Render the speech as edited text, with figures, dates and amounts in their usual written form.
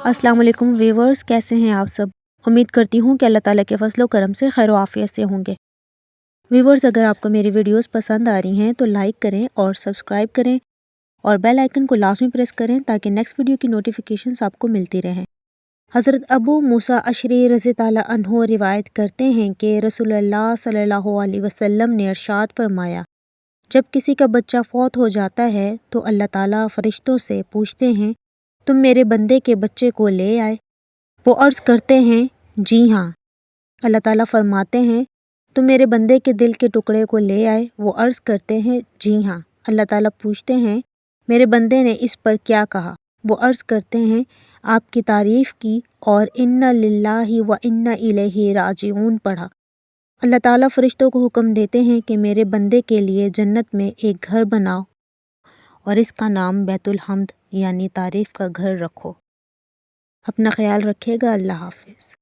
السلام علیکم ویورز، کیسے ہیں آپ سب؟ امید کرتی ہوں کہ اللہ تعالیٰ کے فضل و کرم سے خیر و عافیت سے ہوں گے۔ ویورز، اگر آپ کو میری ویڈیوز پسند آ رہی ہیں تو لائک کریں اور سبسکرائب کریں اور بیل آئیکن کو لازمی پریس کریں تاکہ نیکسٹ ویڈیو کی نوٹیفیکیشنز آپ کو ملتی رہیں۔ حضرت ابو موسیٰ اشعری رضی اللہ عنہ روایت کرتے ہیں کہ رسول اللہ صلی اللہ علیہ وسلم نے ارشاد فرمایا، جب کسی کا بچہ فوت ہو جاتا ہے تو اللہ تعالیٰ فرشتوں سے پوچھتے ہیں، تم میرے بندے کے بچے کو لے آئے؟ وہ عرض کرتے ہیں، جی ہاں۔ اللہ تعالیٰ فرماتے ہیں، تم میرے بندے کے دل کے ٹکڑے کو لے آئے؟ وہ عرض کرتے ہیں، جی ہاں۔ اللہ تعالیٰ پوچھتے ہیں، میرے بندے نے اس پر کیا کہا؟ وہ عرض کرتے ہیں، آپ کی تعریف کی اور اِنَّ لِلَّهِ وَإِنَّ إِلَيْهِ راجعون پڑھا۔ اللہ تعالیٰ فرشتوں کو حکم دیتے ہیں کہ میرے بندے کے لیے جنت میں ایک گھر بناؤ اور اس کا نام بیت الحمد یعنی تعریف کا گھر رکھو۔ اپنا خیال رکھیے گا۔ اللہ حافظ۔